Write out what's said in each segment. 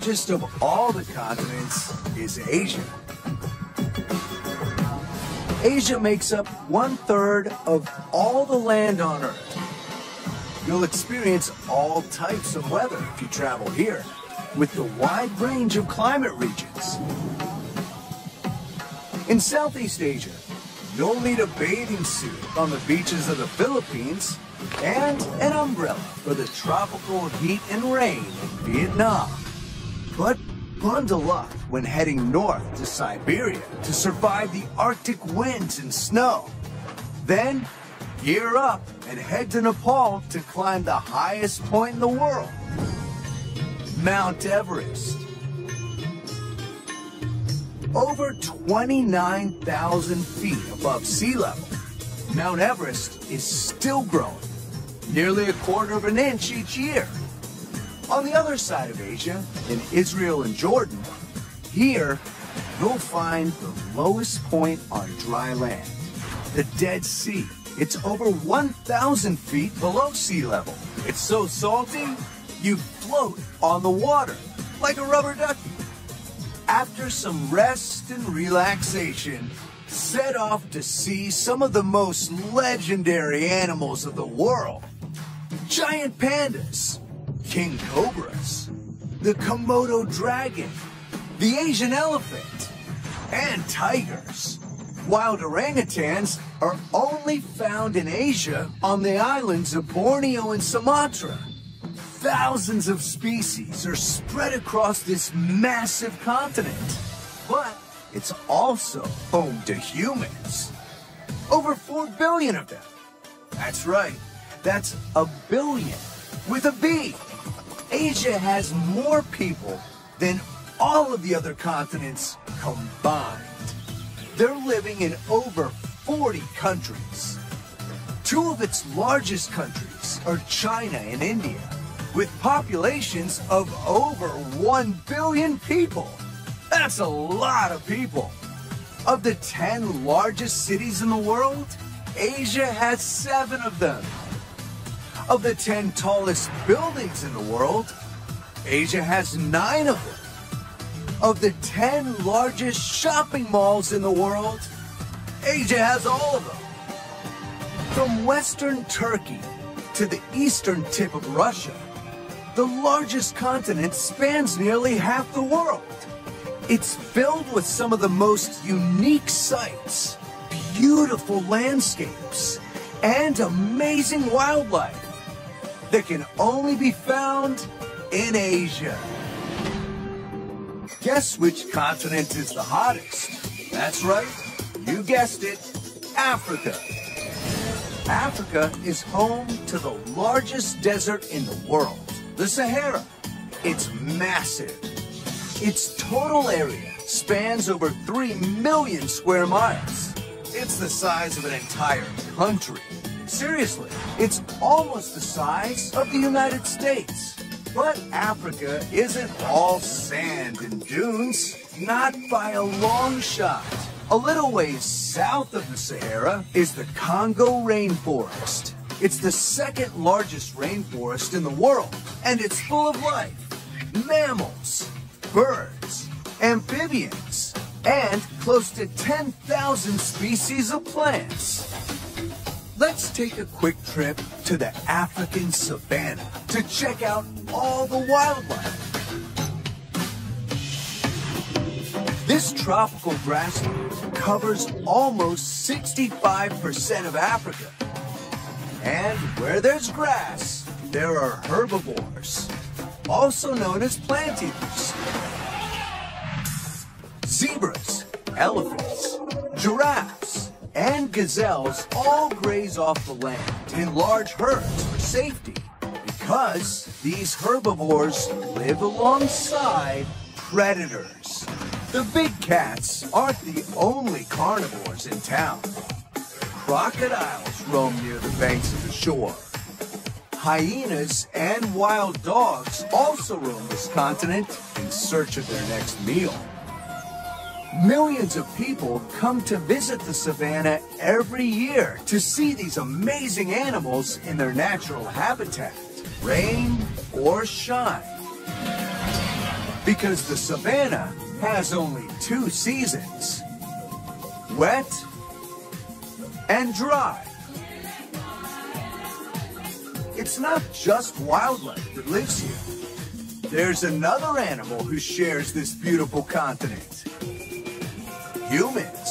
largest of all the continents is Asia. Asia makes up 1/3 of all the land on Earth. You'll experience all types of weather if you travel here, with the wide range of climate regions. In Southeast Asia, you'll need a bathing suit on the beaches of the Philippines and an umbrella for the tropical heat and rain in Vietnam. But bundle up when heading north to Siberia to survive the Arctic winds and snow. Then gear up and head to Nepal to climb the highest point in the world, Mount Everest. Over 29,000 feet above sea level, Mount Everest is still growing, nearly 1/4 of an inch each year. On the other side of Asia, in Israel and Jordan, here you'll find the lowest point on dry land, the Dead Sea. It's over 1,000 feet below sea level. It's so salty, you float on the water like a rubber ducky. After some rest and relaxation, set off to see some of the most legendary animals of the world. Giant pandas, king cobras, the Komodo dragon, the Asian elephant, and tigers. Wild orangutans are only found in Asia on the islands of Borneo and Sumatra. Thousands of species are spread across this massive continent, but it's also home to humans. Over 4 billion of them. That's right, that's a billion with a B. Asia has more people than all of the other continents combined. They're living in over 40 countries. 2 of its largest countries are China and India, with populations of over 1 billion people. That's a lot of people. Of the 10 largest cities in the world, Asia has 7 of them. Of the 10 tallest buildings in the world, Asia has 9 of them. Of the 10 largest shopping malls in the world, Asia has all of them. From western Turkey to the eastern tip of Russia, the largest continent spans nearly half the world. It's filled with some of the most unique sights, beautiful landscapes, and amazing wildlife that can only be found in Asia. Guess which continent is the hottest? That's right, you guessed it, Africa. Africa is home to the largest desert in the world, the Sahara. It's massive. Its total area spans over 3 million square miles. It's the size of an entire country. Seriously, it's almost the size of the United States. But Africa isn't all sand and dunes, not by a long shot. A little ways south of the Sahara is the Congo rainforest. It's the 2nd largest rainforest in the world, and it's full of life. Mammals, birds, amphibians, and close to 10,000 species of plants. Let's take a quick trip to the African savanna to check out all the wildlife. This tropical grassland covers almost 65% of Africa. And where there's grass, there are herbivores, also known as plant eaters. Zebras, elephants, giraffes, and gazelles all graze off the land in large herds for safety, because these herbivores live alongside predators. The big cats aren't the only carnivores in town. Crocodiles roam near the banks of the shore. Hyenas and wild dogs also roam this continent in search of their next meal. Millions of people come to visit the savanna every year to see these amazing animals in their natural habitat, rain or shine. because the savanna has only 2 seasons: wet and dry. It's not just wildlife that lives here. There's another animal who shares this beautiful continent: humans.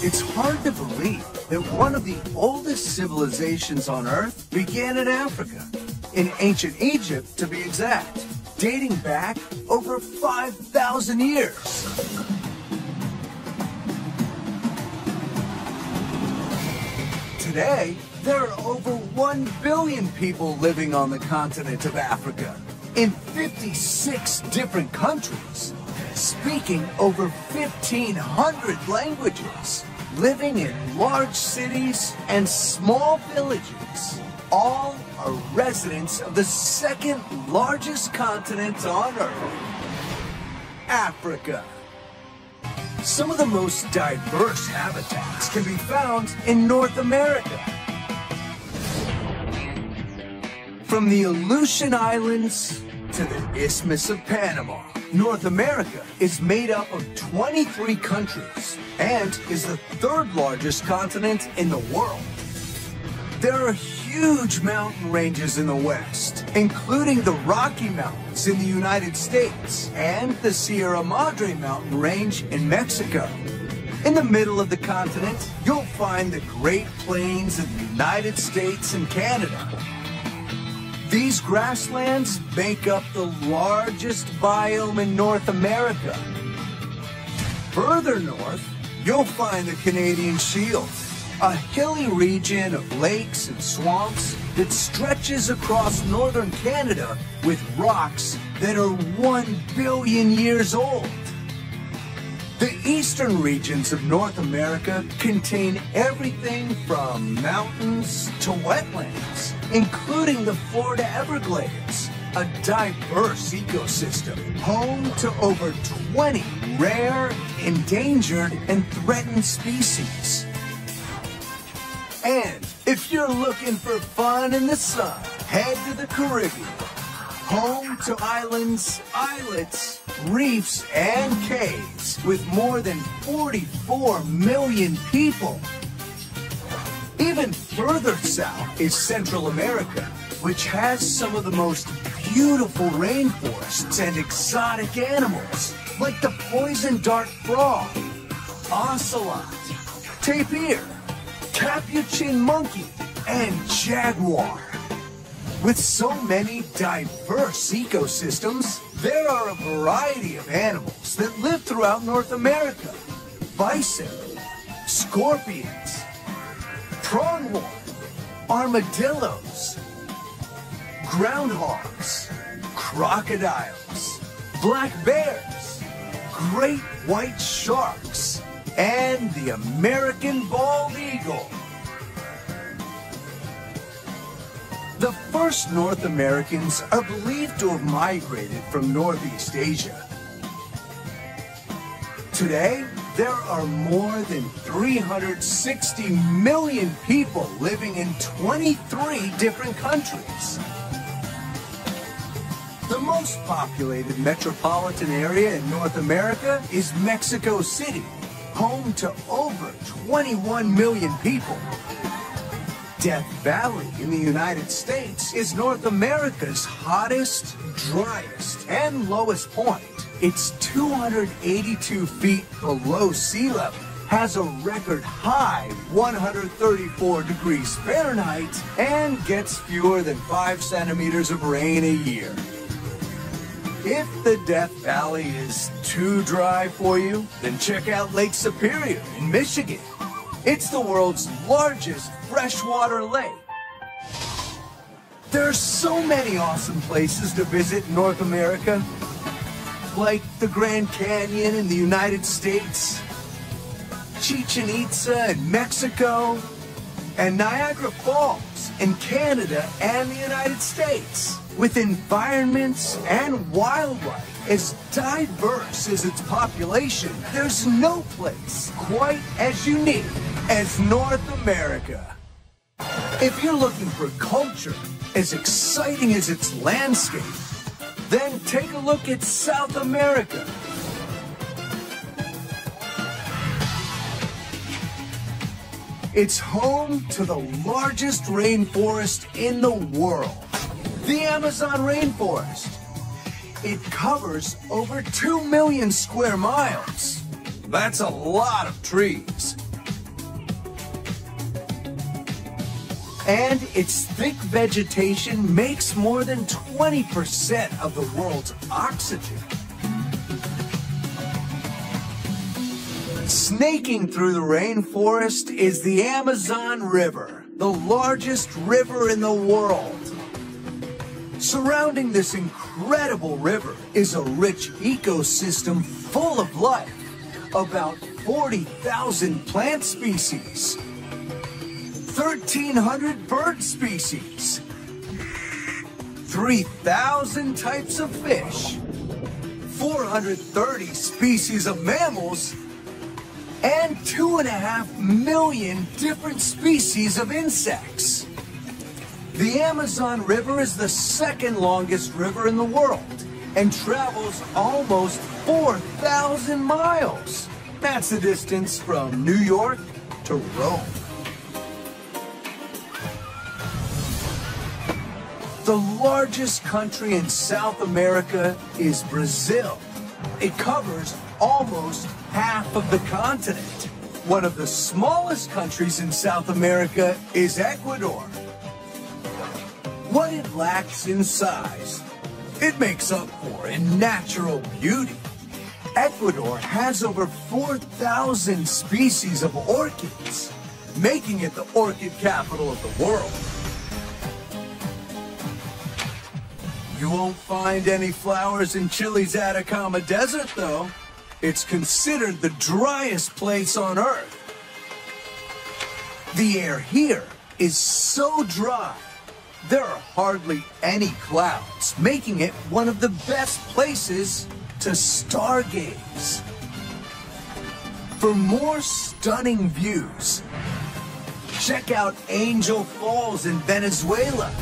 It's hard to believe that one of the oldest civilizations on Earth began in Africa, in ancient Egypt to be exact, dating back over 5,000 years. Today, there are over 1 billion people living on the continent of Africa, in 56 different countries, speaking over 1,500 languages, living in large cities and small villages. All are residents of the 2nd largest continent on Earth, Africa. Some of the most diverse habitats can be found in North America. From the Aleutian Islands to the Isthmus of Panama, North America is made up of 23 countries and is the 3rd largest continent in the world. There are huge mountain ranges in the West, including the Rocky Mountains in the United States and the Sierra Madre mountain range in Mexico. In the middle of the continent, you'll find the Great Plains of the United States and Canada. These grasslands make up the largest biome in North America. Further north, you'll find the Canadian Shield, a hilly region of lakes and swamps that stretches across northern Canada with rocks that are 1 billion years old. The eastern regions of North America contain everything from mountains to wetlands, including the Florida Everglades, a diverse ecosystem home to over 20 rare, endangered, and threatened species. And if you're looking for fun in the sun, head to the Caribbean, home to islands, islets, reefs, and cays with more than 44 million people. Even further south is Central America, which has some of the most beautiful rainforests and exotic animals, like the poison dart frog, ocelot, tapir, capuchin monkey, and jaguar. With so many diverse ecosystems, there are a variety of animals that live throughout North America: bison, scorpions, pronghorn, armadillos, groundhogs, crocodiles, black bears, great white sharks, and the American bald eagle. The first North Americans are believed to have migrated from Northeast Asia. Today, there are more than 360 million people living in 23 different countries. The most populated metropolitan area in North America is Mexico City, home to over 21 million people. Death Valley in the United States is North America's hottest, driest, and lowest point. It's 282 feet below sea level, has a record high 134 degrees Fahrenheit, and gets fewer than 5 centimeters of rain a year. If the Death Valley is too dry for you, then check out Lake Superior in Michigan. It's the world's largest freshwater lake. There are so many awesome places to visit in North America, like the Grand Canyon in the United States, Chichen Itza in Mexico, and Niagara Falls in Canada and the United States, with environments and wildlife as diverse as its population. There's no place quite as unique as North America. If you're looking for culture as exciting as its landscape, Then take a look at South America. It's home to the largest rainforest in the world, the Amazon rainforest. It covers over 2 million square miles. That's a lot of trees. And its thick vegetation makes more than 20% of the world's oxygen. Snaking through the rainforest is the Amazon River, the largest river in the world. Surrounding this incredible river is a rich ecosystem full of life. About 40,000 plant species, 1,300 bird species, 3,000 types of fish, 430 species of mammals, and 2.5 million different species of insects. The Amazon River is the second longest river in the world and travels almost 4,000 miles. That's the distance from New York to Rome. The largest country in South America is Brazil. It covers almost half of the continent. One of the smallest countries in South America is Ecuador. What it lacks in size, it makes up for in natural beauty. Ecuador has over 4,000 species of orchids, making it the orchid capital of the world. You won't find any flowers in Chile's Atacama Desert, though. It's considered the driest place on Earth. The air here is so dry, there are hardly any clouds, making it one of the best places to stargaze. For more stunning views, check out Angel Falls in Venezuela,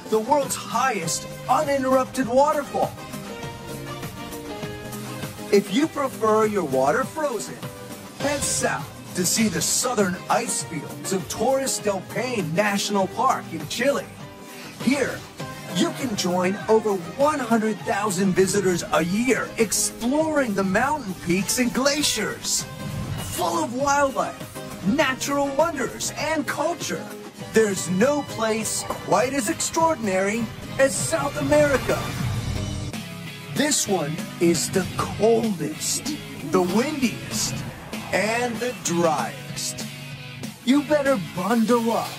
the world's highest uninterrupted waterfall. If you prefer your water frozen, head south to see the southern ice fields of Torres del Paine National Park in Chile. Here, you can join over 100,000 visitors a year exploring the mountain peaks and glaciers. Full of wildlife, natural wonders, and culture, there's no place quite as extraordinary as South America. This one is the coldest, the windiest, and the driest. You better bundle up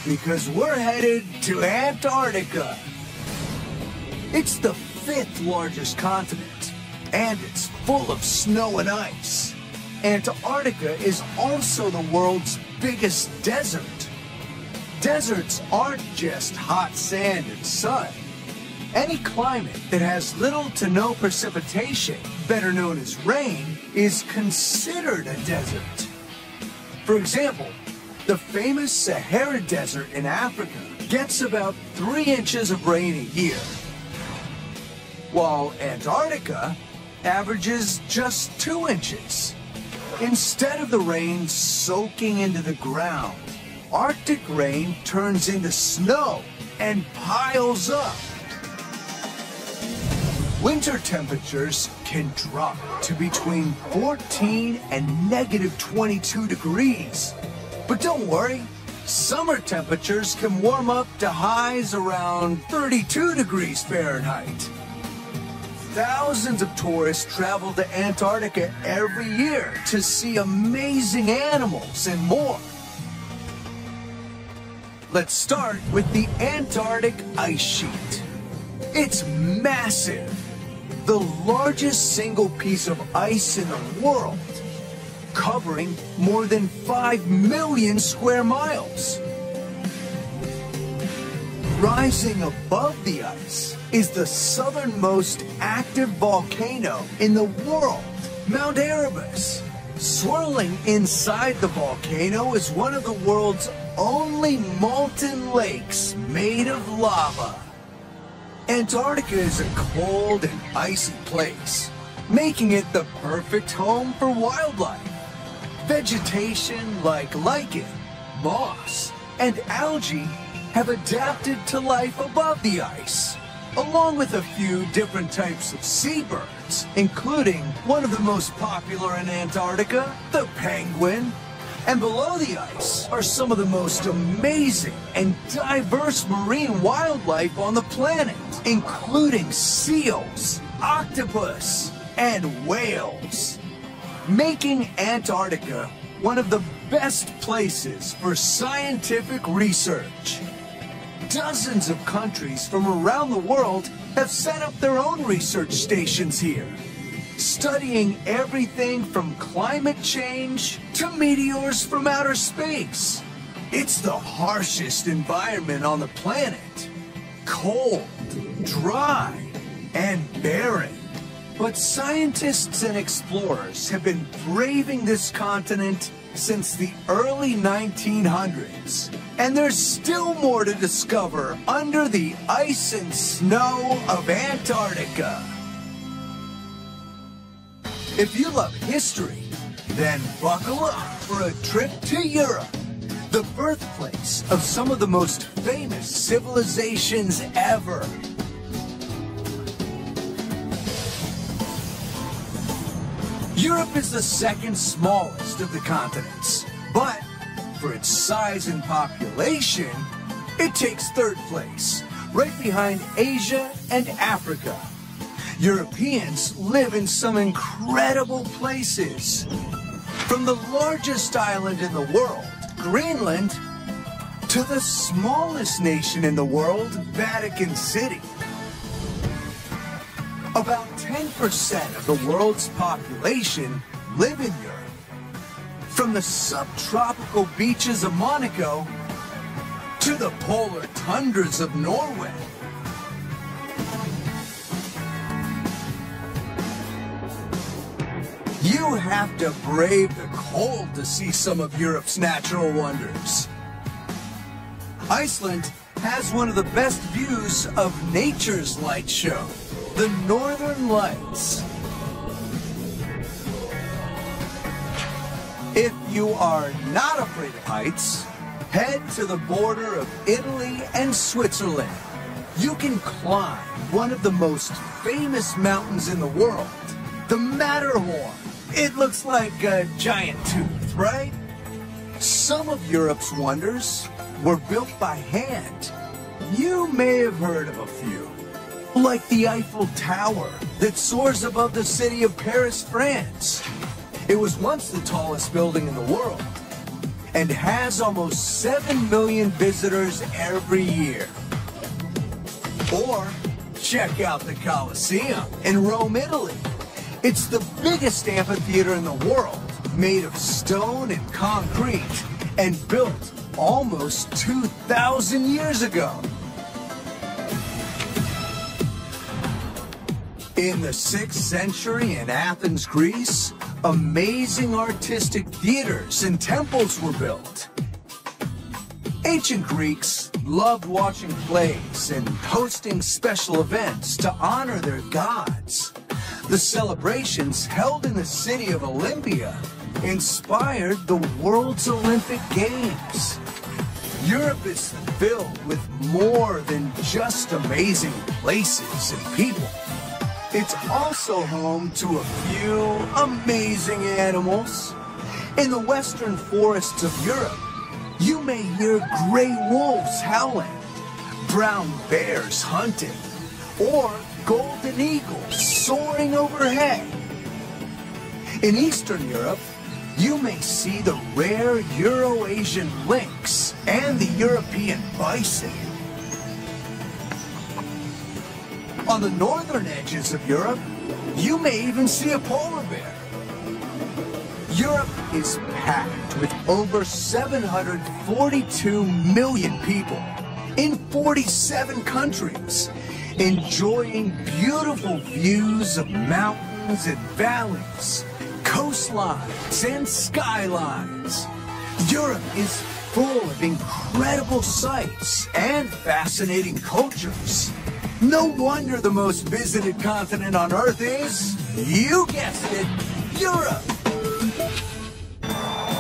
because we're headed to Antarctica. It's the 5th largest continent, and it's full of snow and ice. Antarctica is also the world's biggest desert. Deserts aren't just hot sand and sun. Any climate that has little to no precipitation, better known as rain, is considered a desert. For example, the famous Sahara Desert in Africa gets about 3 inches of rain a year, while Antarctica averages just 2 inches. Instead of the rain soaking into the ground, Arctic rain turns into snow and piles up. Winter temperatures can drop to between 14 and -22 degrees. But don't worry, summer temperatures can warm up to highs around 32 degrees Fahrenheit. Thousands of tourists travel to Antarctica every year to see amazing animals and more. Let's start with the Antarctic ice sheet. It's massive, the largest single piece of ice in the world, covering more than 5 million square miles. Rising above the ice is the southernmost active volcano in the world, Mount Erebus. Swirling inside the volcano is one of the world's only molten lakes made of lava. Antarctica is a cold and icy place, making it the perfect home for wildlife. Vegetation like lichen, moss, and algae have adapted to life above the ice, along with a few different types of seabirds, including one of the most popular in Antarctica, the penguin. And below the ice are some of the most amazing and diverse marine wildlife on the planet, including seals, octopus, and whales, making Antarctica one of the best places for scientific research. Dozens of countries from around the world have set up their own research stations here, studying everything from climate change to meteors from outer space. It's the harshest environment on the planet. Cold, dry, and barren. But scientists and explorers have been braving this continent since the early 1900s. And there's still more to discover under the ice and snow of Antarctica. If you love history, then buckle up for a trip to Europe, the birthplace of some of the most famous civilizations ever. Europe is the second smallest of the continents, but for its size and population, it takes third place, right behind Asia and Africa. Europeans live in some incredible places. From the largest island in the world, Greenland, to the smallest nation in the world, Vatican City. About 10% of the world's population live in Europe. From the subtropical beaches of Monaco to the polar tundras of Norway. You have to brave the cold to see some of Europe's natural wonders. Iceland has one of the best views of nature's light show, the Northern Lights. If you are not afraid of heights, head to the border of Italy and Switzerland. You can climb one of the most famous mountains in the world, the Matterhorn. It looks like a giant tooth, right? Some of Europe's wonders were built by hand. You may have heard of a few, like the Eiffel Tower that soars above the city of Paris, France. It was once the tallest building in the world and has almost 7 million visitors every year. Or check out the Colosseum in Rome, Italy. It's the biggest amphitheater in the world, made of stone and concrete, and built almost 2,000 years ago. In the 6th century in Athens, Greece, amazing artistic theaters and temples were built. Ancient Greeks loved watching plays and hosting special events to honor their gods. The celebrations held in the city of Olympia inspired the world's Olympic Games. Europe is filled with more than just amazing places and people. It's also home to a few amazing animals. In the western forests of Europe, you may hear gray wolves howling, brown bears hunting, or golden eagles soaring overhead. In Eastern Europe, you may see the rare Euro-Asian lynx and the European bison. On the northern edges of Europe, you may even see a polar bear. Europe is packed with over 742 million people in 47 countries, enjoying beautiful views of mountains and valleys, coastlines and skylines. Europe is full of incredible sights and fascinating cultures. No wonder the most visited continent on Earth is, you guessed it, Europe.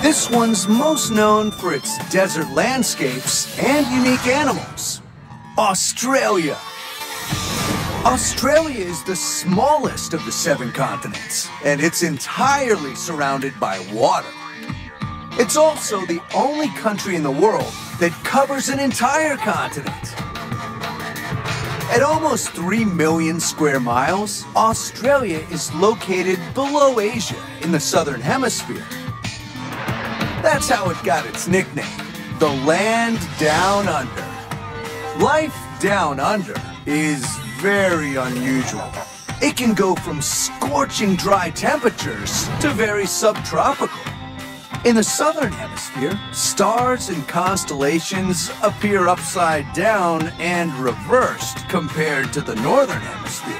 This one's most known for its desert landscapes and unique animals. Australia. Australia is the smallest of the 7 continents, and it's entirely surrounded by water. It's also the only country in the world that covers an entire continent. At almost 3 million square miles, Australia is located below Asia in the southern hemisphere. That's how it got its nickname, the Land Down Under. Life down under is very unusual. It can go from scorching dry temperatures to very subtropical. In the southern hemisphere, stars and constellations appear upside down and reversed compared to the northern hemisphere.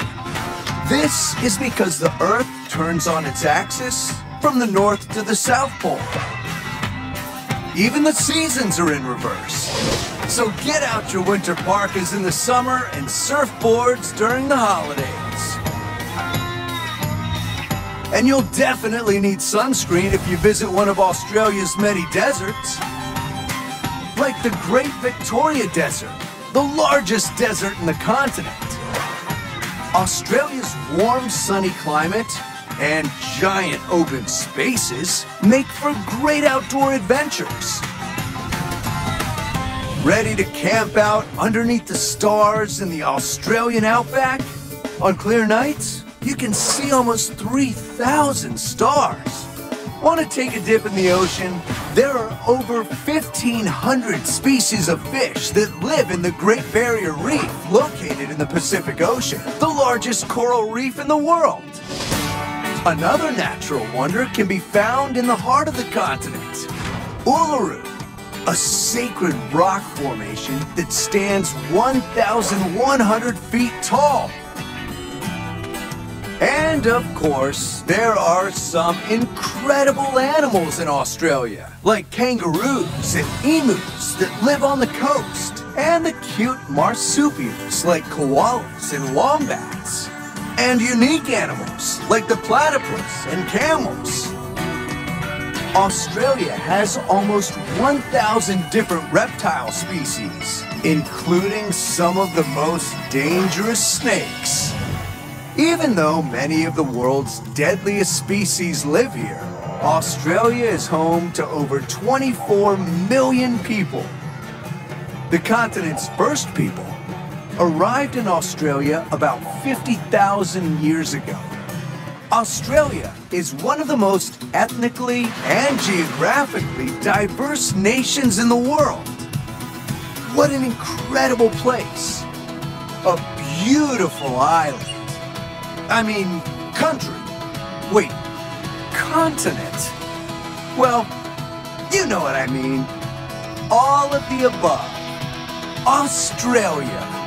This is because the Earth turns on its axis from the north to the South Pole. Even the seasons are in reverse. So get out your winter parkas in the summer and surfboards during the holidays. And you'll definitely need sunscreen if you visit one of Australia's many deserts. Like the Great Victoria Desert, the largest desert in the continent. Australia's warm, sunny climate and giant open spaces make for great outdoor adventures. Ready to camp out underneath the stars in the Australian outback? On clear nights, you can see almost 3,000 stars. Want to take a dip in the ocean? There are over 1,500 species of fish that live in the Great Barrier Reef, located in the Pacific Ocean, the largest coral reef in the world. Another natural wonder can be found in the heart of the continent, Uluru, a sacred rock formation that stands 1,100 feet tall. And of course, there are some incredible animals in Australia, like kangaroos and emus that live on the coast, and the cute marsupials like koalas and wombats, and unique animals like the platypus and camels. Australia has almost 1,000 different reptile species, including some of the most dangerous snakes. Even though many of the world's deadliest species live here, Australia is home to over 24 million people. The continent's first people arrived in Australia about 50,000 years ago. Australia is one of the most ethnically and geographically diverse nations in the world. What an incredible place. A beautiful island. I mean, country. Wait, continent. Well, you know what I mean. All of the above. Australia.